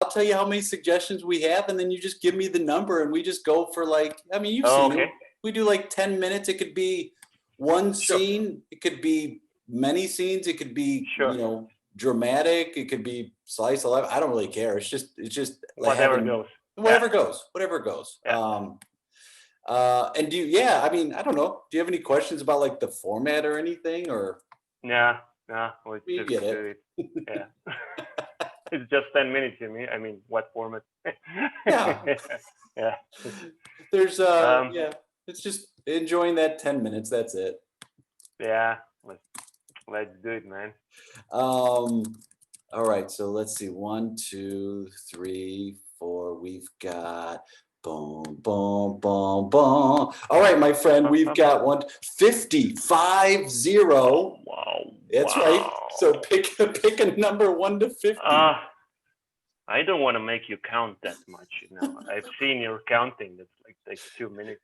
I'll tell you how many suggestions we have, and then you just give me the number, and we just go for like, I mean, you've seen it. We do like 10 minutes. It could be one scene. It could be many scenes. It could be, you know, dramatic. It could be slice of life. I don't really care. It's just whatever goes. Whatever goes. Yeah. And I mean, I don't know. Do you have any questions about like the format or anything, or? No, You get it. Yeah. It's just 10 minutes to me. I mean, what format? Yeah. Yeah. There's it's just enjoying that 10 minutes. That's it. Yeah. Let's do it, man. All right. So let's see. 1, 2, 3, 4. We've got boom, boom, boom, boom. All right, my friend. We've got 50. Wow. That's right. So pick a number 1 to 50. I don't want to make you count that much. You know, I've seen your counting. It's like takes 2 minutes.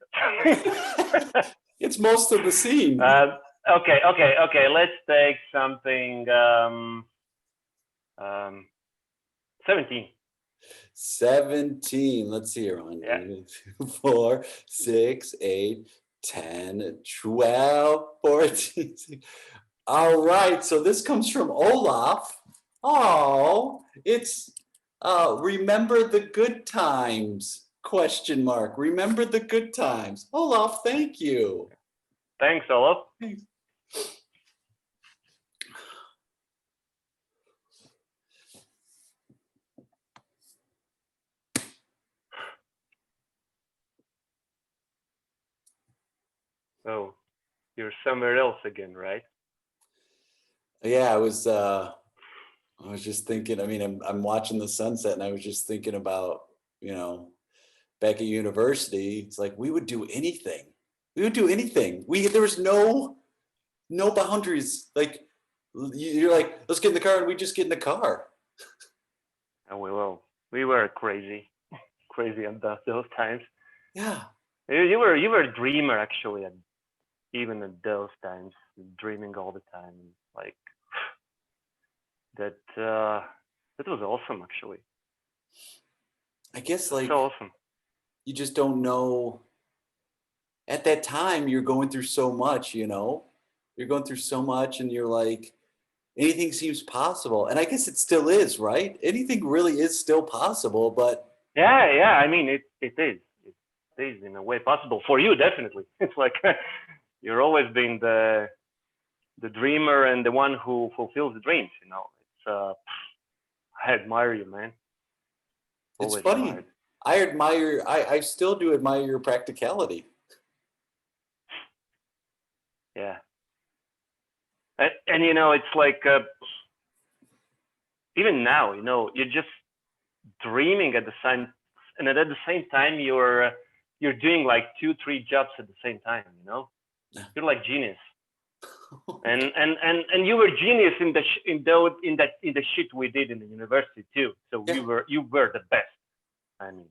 It's most of the scene. Okay. Let's take something. 17. 17. Let's see here. 1, 2, 4, 6, 8, 10, 12, 14. All right. So this comes from Olav. Oh, it's remember the good times ? Remember the good times. Olav, thank you. Thanks, Olav. Thanks. Oh, you're somewhere else again, right? Yeah, I was just thinking, I mean, I'm watching the sunset, and I was just thinking about, you know, back at university, it's like we would do anything. There was no boundaries. Like, you're like, let's get in the car, and we just get in the car. Oh, we were crazy at those times. Yeah. You were a dreamer, actually, even at those times, dreaming all the time. Like, that was awesome, actually. I guess, like, so awesome. You just don't know. At that time, you're going through so much, you know? You're going through so much, and you're like, anything seems possible. And I guess it still is, right? Anything really is still possible, but... Yeah, I mean, it is. It is, in a way, possible. For you, definitely. It's like, you're always been the dreamer and the one who fulfills the dreams, you know? It's, I admire you, man. It's funny. Admired. I still do admire your practicality. Yeah. And you know, it's like, even now, you know, you're just dreaming at the same, and at the same time, you're doing like 2-3 jobs at the same time, you know? You're like genius. and you were genius in the shit we did in the university too. So you were the best. I mean,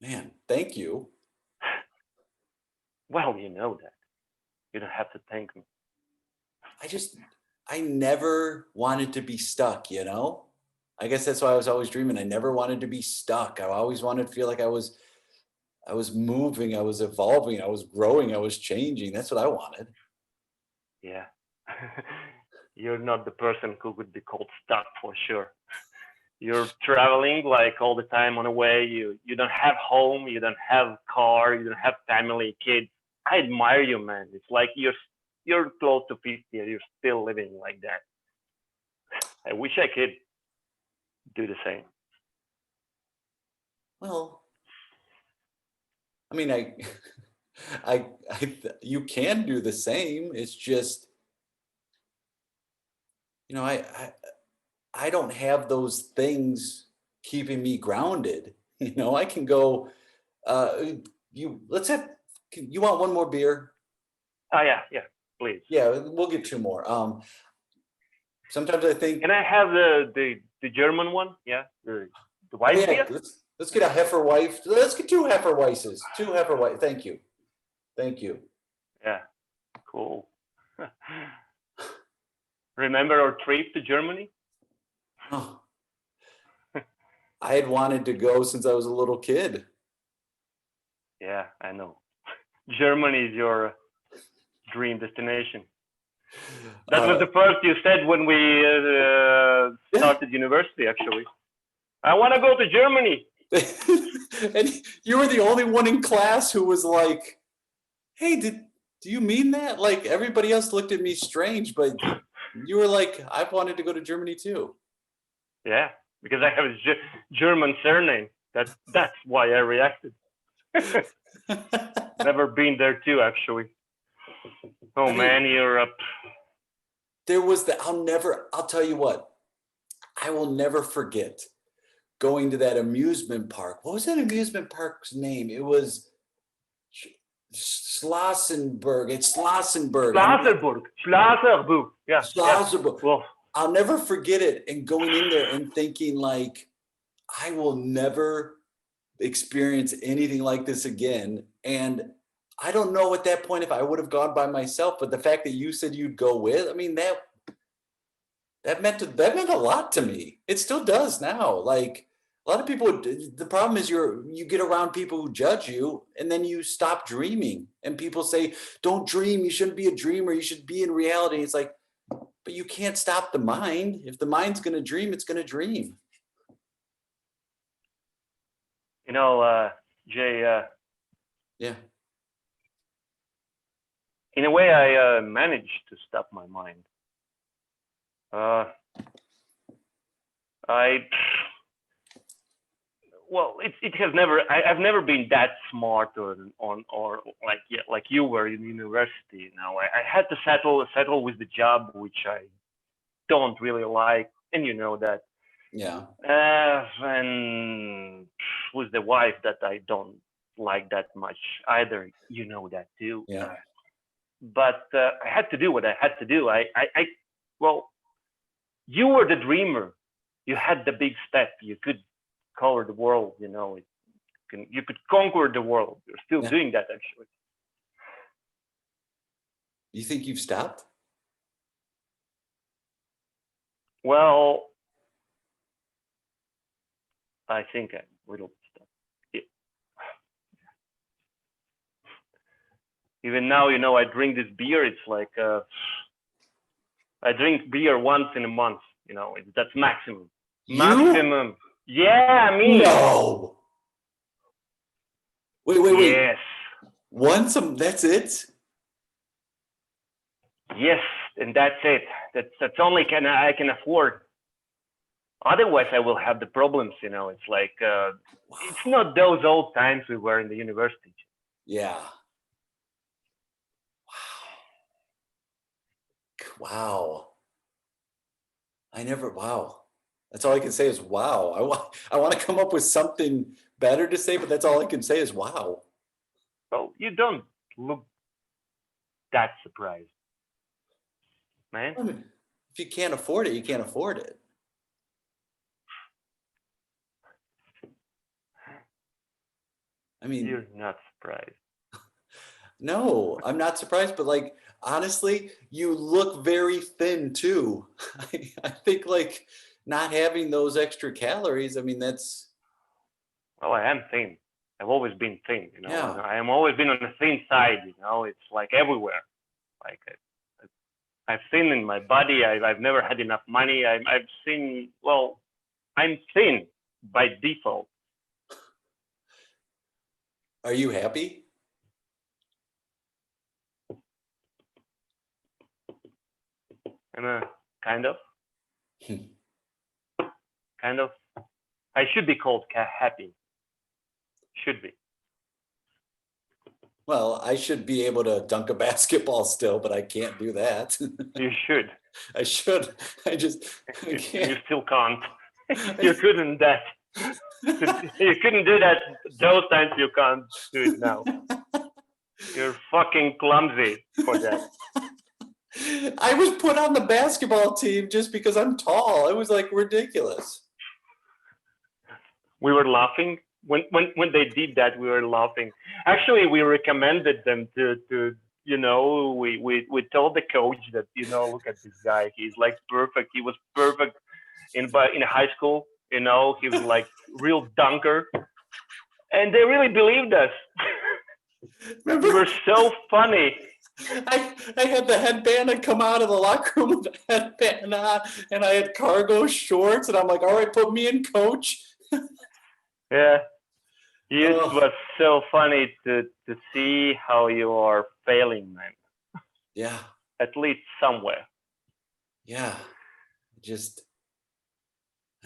man, thank you. Well, you know that. You don't have to thank me. I never wanted to be stuck, you know? I guess that's why I was always dreaming. I never wanted to be stuck. I always wanted to feel like I was moving, I was evolving, I was growing, I was changing. That's what I wanted. Yeah. You're not the person who would be called stuck, for sure. You're traveling like all the time on the way. You don't have home, you don't have car, you don't have family, kids. I admire you, man. It's like you're close to 50 and you're still living like that. I wish I could do the same. Well, I mean, you can do the same. It's just, you know, I don't have those things keeping me grounded. You know, I can go, you want one more beer? Oh, yeah, please. Yeah, we'll get 2 more. Sometimes I think. Can I have the German one? Yeah, the white beer? Let's get a Hefeweiss. Let's get 2 Hefeweisses. 2 Hefeweiss. Thank you. Yeah, cool. Remember our trip to Germany? Oh, I had wanted to go since I was a little kid. Yeah, I know. Germany is your dream destination. That was the first you said when we started university, actually. I want to go to Germany. And you were the only one in class who was like, hey, do you mean that? Like, everybody else looked at me strange, but you were like, I've wanted to go to Germany too. Yeah, because I have a German surname. That's why I reacted. Never been there too, actually. Oh, man, Europe. There was I'll tell you what, I will never forget going to that amusement park. What was that amusement park's name? It was Schlossenburg. It's Schlossenburg. Schlossenburg. Yeah. Schlossenburg. Yeah. Well, I'll never forget it, and going in there and thinking like, I will never experience anything like this again. And I don't know at that point if I would have gone by myself, but the fact that you said you'd go with, I mean, that meant a lot to me. It still does now. Like, a lot of people, the problem is you get around people who judge you, and then you stop dreaming. And people say, don't dream. You shouldn't be a dreamer. You should be in reality. It's like, but you can't stop the mind. If the mind's going to dream, it's going to dream. You know, Jay. Yeah. In a way, I managed to stop my mind. Well, it has never. I've never been that smart or like you were in university. You know, I had to settle with the job which I don't really like, and you know that. Yeah. And with the wife that I don't like that much either. You know that too. Yeah. But I had to do what I had to do. Well, you were the dreamer. You had the big step. You could cover the world. You know, you could conquer the world. You're still doing that, actually. You think you've stopped? Well, I think I will stop. Yeah. Even now, you know, I drink this beer. It's like I drink beer once in a month. You know, that's maximum. Maximum. Yeah, me. No. Wait. Yes. Once that's it? Yes, and that's it. That's only I can afford. Otherwise, I will have the problems. You know, it's like it's not those old times we were in the university. Yeah. Wow. Wow. That's all I can say is wow. I want to come up with something better to say, but that's all I can say is wow. Well, you don't look that surprised, man. I mean, if you can't afford it, you can't afford it. I mean, you're not surprised. No, I'm not surprised, but like, honestly, you look very thin too. I think like not having those extra calories, I mean, that's. Well, I am thin. I've always been thin, you know. Yeah. I am always been on the thin side, you know. It's like everywhere. Like I've thin in my body. I've never had enough money. I've seen. Well, I'm thin by default. Are you happy? Kind of. Kind of. I should be called happy. Should be. Well, I should be able to dunk a basketball still, but I can't do that. You should. I should. I can't. You still can't. You couldn't that. You couldn't do that those times. You can't do it now. You're fucking clumsy for that. I was put on the basketball team just because I'm tall. It was like ridiculous. We were laughing when they did that. We were laughing. Actually, we recommended them to you know, we told the coach that, you know, look at this guy. He's like perfect. He was perfect in high school. You know, he was like real dunker. And they really believed us. Remember? We were so funny. I had the headband come out of the locker room with the headband on, and I had cargo shorts, and I'm like, all right, put me in, coach. Yeah. It was so funny to see how you are failing, man. Yeah. At least somewhere. Yeah.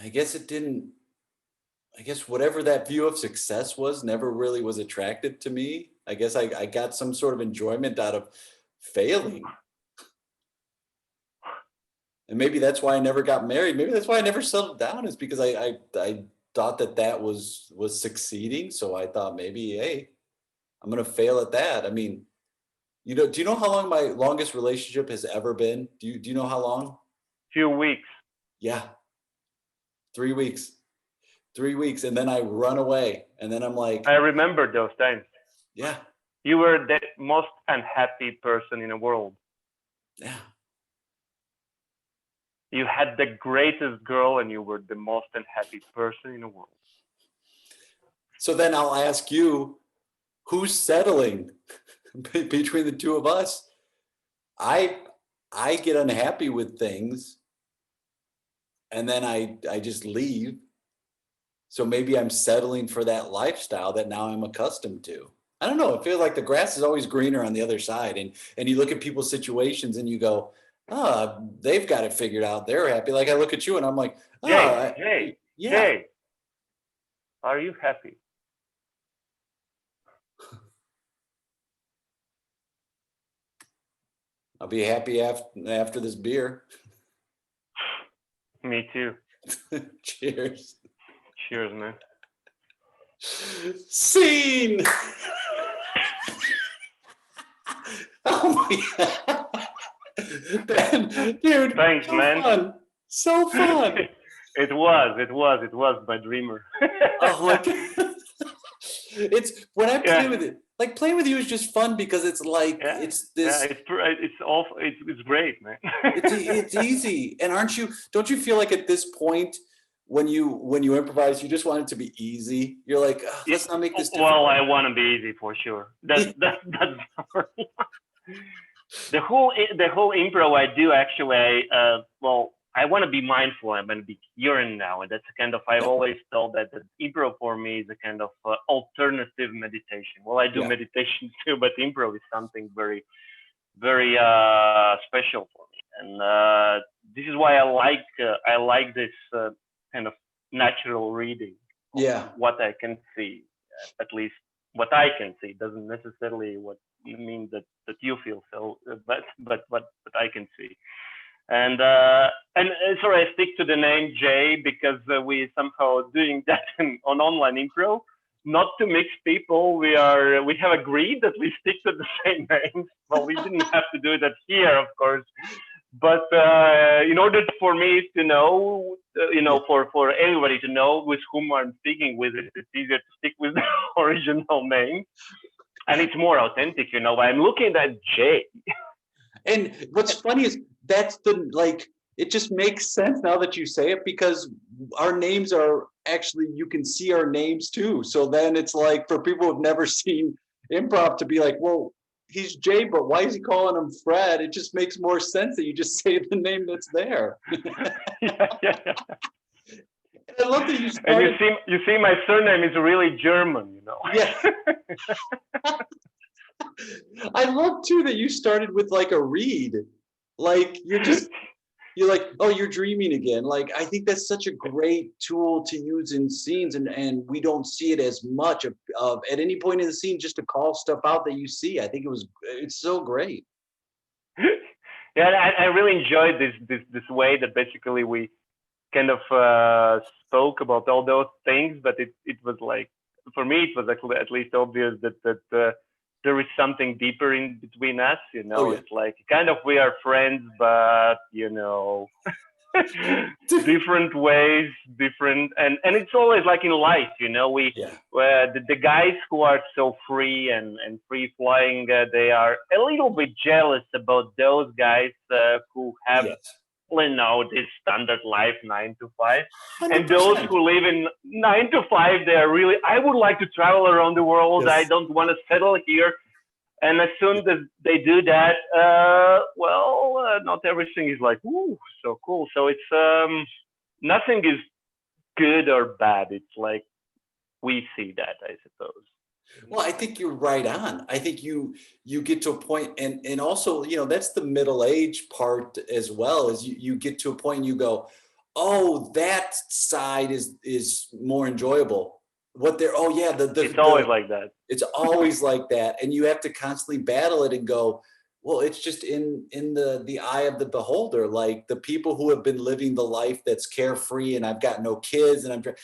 I guess whatever that view of success was never really was attractive to me. I guess I got some sort of enjoyment out of failing. And maybe that's why I never got married. Maybe that's why I never settled down, is because I thought that was succeeding. So I thought maybe, hey, I'm going to fail at that. I mean, do you know how long my longest relationship has ever been? Do you know how long? Few weeks. Yeah. 3 weeks. 3 weeks. And then I run away. And then I'm like, I remember those times. Yeah. You were the most unhappy person in the world. Yeah. You had the greatest girl and you were the most unhappy person in the world. So then I'll ask you, who's settling between the two of us? I get unhappy with things and then I just leave. So maybe I'm settling for that lifestyle that now I'm accustomed to. I don't know. I feel like the grass is always greener on the other side. And you look at people's situations and you go, they've got it figured out. They're happy. Like I look at you and I'm like, Jay, yeah. Are you happy? I'll be happy after this beer. Me too. Cheers. Cheers, man. Scene. Oh my God. Ben, dude. Thanks, so man. Fun. So fun. It was my dreamer. Oh my God. It's when I play with it. Like playing with you is just fun because it's like it's this. Yeah, it's great, man. It's easy, and don't you feel like at this point when you improvise, you just want it to be easy? You're like, let's not make this difficult. Well, I want to be easy for sure. That's the whole improv I do actually. I want to be mindful. I'm going to be hearing now, and that's a kind of. I've always felt that the improv for me is a kind of alternative meditation. Well, I do meditation too, but improv is something very, very special for me, and this is why I like this kind of natural reading. Of what I can see, at least what I can see, doesn't necessarily mean that you feel so, but what I can see. And sorry, I stick to the name Jay because we somehow doing that on online improv, not to mix people. We have agreed that we stick to the same names. Well, we didn't have to do that here, of course, but in order for me to know, for everybody to know with whom I'm speaking with, it's easier to stick with the original name, and it's more authentic. I'm looking at Jay. And what's funny is it just makes sense now that you say it, because our names are actually, you can see our names too. So then it's like for people who've never seen improv to be like, well, he's Jay, but why is he calling him Fred? It just makes more sense that you just say the name that's there. Yeah. I love that you started. And you see my surname is really German, Yeah. I love too that you started with like a read. Like you're like, oh, you're dreaming again. Like I think that's such a great tool to use in scenes, and we don't see it as much of at any point in the scene, just to call stuff out that you see. I think it's so great. Yeah, I really enjoyed this way that basically we kind of spoke about all those things, but it was like, for me it was at least obvious that there is something deeper in between us. It's like kind of we are friends, but different ways, different, and it's always like in life, the guys who are so free and free flying, they are a little bit jealous about those guys who have this standard life, 9 to 5. 100%. And those who live in 9 to 5, they are really, I would like to travel around the world. Yes. I don't want to settle here. And as soon as they do that, not everything is like, ooh, so cool. So it's, nothing is good or bad. It's like, we see that, I suppose. Well, I think you're right on. I think you get to a point, and also, that's the middle age part as well, is you get to a point and you go, oh, that side is more enjoyable. It's always like that. It's always like that. And you have to constantly battle it and go, well, it's just in the eye of the beholder. Like the people who have been living the life that's carefree, and I've got no kids, and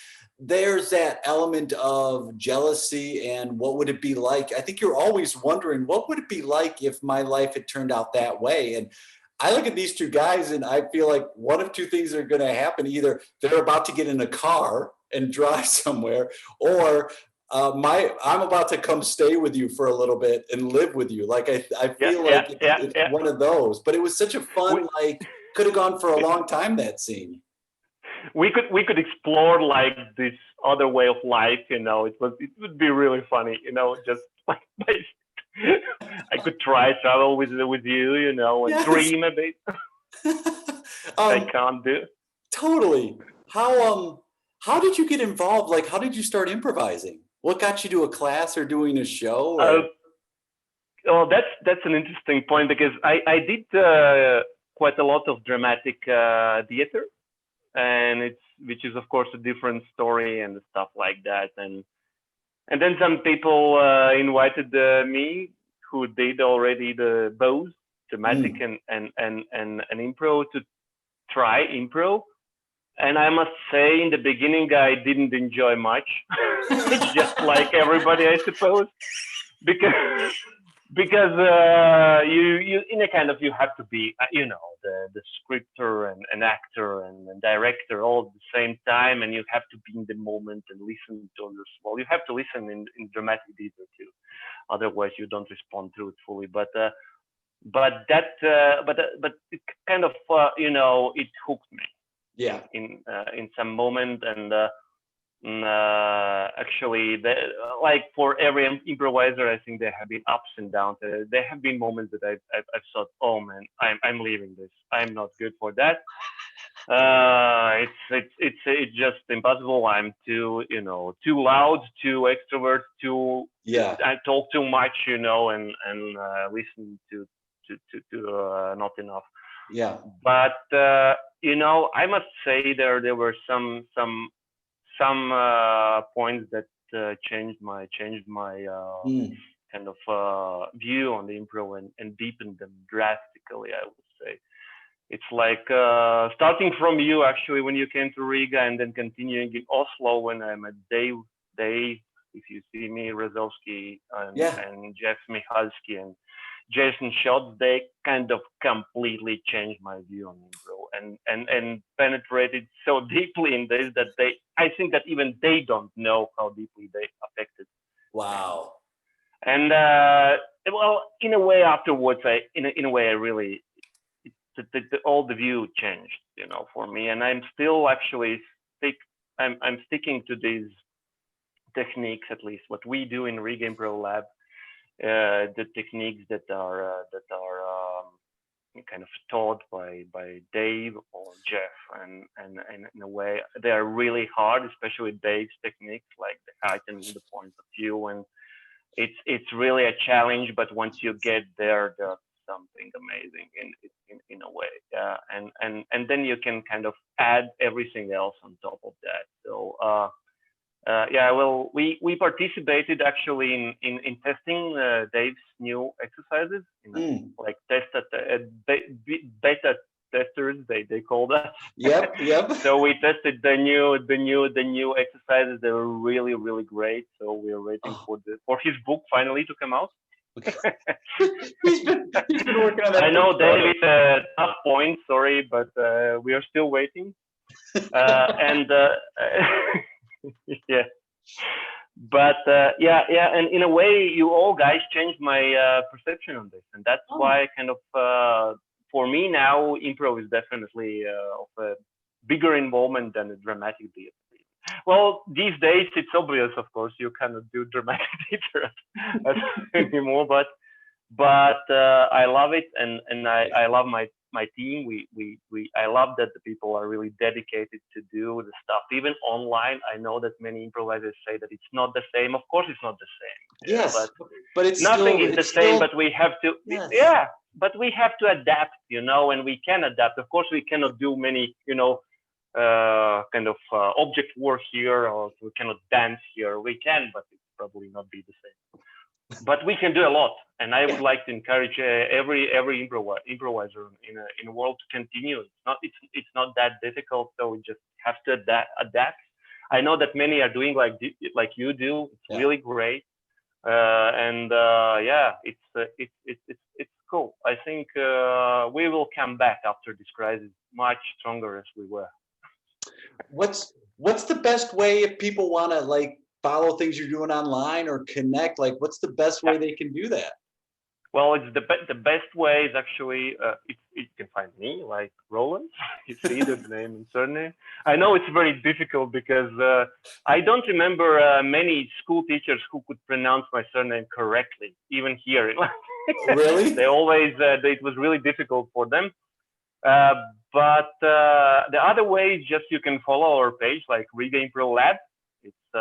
there's that element of jealousy and what would it be like? I think you're always wondering, what would it be like if my life had turned out that way? And I look at these two guys and I feel like one of two things are going to happen. Either they're about to get in a car and drive somewhere, or I'm about to come stay with you for a little bit and live with you. Like I feel it's one of those. But it was such a fun, could have gone for a long time, that scene. We could explore like this other way of life, it would be really funny, just like I could try travel with you, and dream a bit. I can't do. Totally. How did you get involved? Like, how did you start improvising? What got you to a class or doing a show? Well, that's an interesting point, because I did quite a lot of dramatic theater, and which is of course a different story and stuff like that, and then some people invited me who did already both dramatic and improv to try improv. And I must say, in the beginning, I didn't enjoy much, just like everybody, I suppose, because you in a kind of, you have to be, the scripter and actor and director all at the same time, and you have to be in the moment and listen to others. Well, you have to listen in dramatic theater too, otherwise you don't respond truthfully. But it kind of it hooked me. Yeah. In some moment, and actually, like for every improviser, I think there have been ups and downs. There have been moments that I've thought, oh man, I'm leaving this. I'm not good for that. It's just impossible. I'm too loud, too extrovert, I talk too much, and listen to not enough. Yeah. But I must say there were some points that changed my kind of view on the improv and deepened them drastically, I would say. It's like starting from you, actually, when you came to Riga, and then continuing in Oslo when I met Dave, if you see me, Razowsky and Jeff Michalski and Jason Schultz, they kind of completely changed my view on improv and penetrated so deeply in this that I think that even they don't know how deeply they affected. Wow. And in a way afterwards, in a way I really, all the view changed, for me, and I'm still actually I'm sticking to these techniques, at least what we do in Riga Improv Lab. The techniques that are kind of taught by Dave or Jeff, and in a way they are really hard, especially Dave's techniques, like the heightening the point of view, and it's really a challenge. But once you get there, there's something amazing in a way, and then you can kind of add everything else on top of that. So. Well, we participated actually in testing Dave's new exercises, like beta testers, they called us. Yep. So we tested the new exercises. They were really, really great. So we are waiting for his book finally to come out. he's been working on that. I know Dave is a tough point, sorry, but we are still waiting. And yeah, but and in a way, you all guys changed my perception on this, and that's why kind of for me now, improv is definitely of a bigger involvement than a dramatic theater. Well, these days it's obvious, of course, you cannot do dramatic theater anymore, but I love it, and I love my team. I love that the people are really dedicated to do the stuff. Even online, I know that many improvisers say that it's not the same. Of course, it's not the same. Yes, but it's nothing still, is the same. But we have to, yes. yeah. But we have to adapt, and we can adapt. Of course, we cannot do many, kind of object work here, or we cannot dance here. We can, but it probably not be the same. But we can do a lot, and I would like to encourage every improviser in the world to continue. It's not that difficult, so we just have to adapt. I know that many are doing like you do. It's really great, and it's cool. I think we will come back after this crisis much stronger as we were. What's the best way if people want to like follow things you're doing online or connect? Like, what's the best way they can do that? Well, it's the best way is actually you can find me like Rolands. You see the name and surname. I know it's very difficult because I don't remember many school teachers who could pronounce my surname correctly, even here. Really? They always it was really difficult for them. But the other way is just you can follow our page like Riga Improv Lab. It's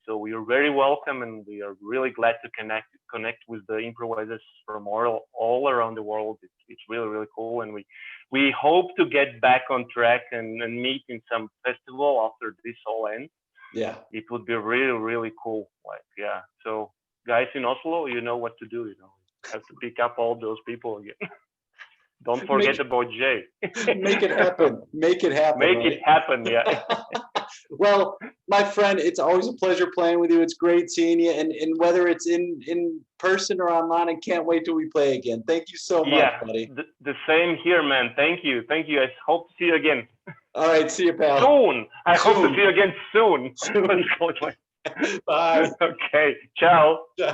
so we are very welcome, and we are really glad to connect with the improvisers from all around the world. It's really, really cool, and we hope to get back on track and meet in some festival after this all ends. Yeah, it would be really, really cool. So guys in Oslo, you know what to do. You have to pick up all those people again. Don't forget about Jay. Make it happen. Make it happen. Make it happen. Yeah. Well, my friend, it's always a pleasure playing with you. It's great seeing you, and whether it's in person or online, I can't wait till we play again. Thank you so much, buddy. The same here, man. Thank you. I hope to see you again. All right, see you, pal. Soon. I hope to see you again soon. Bye. Okay. Ciao. Ciao.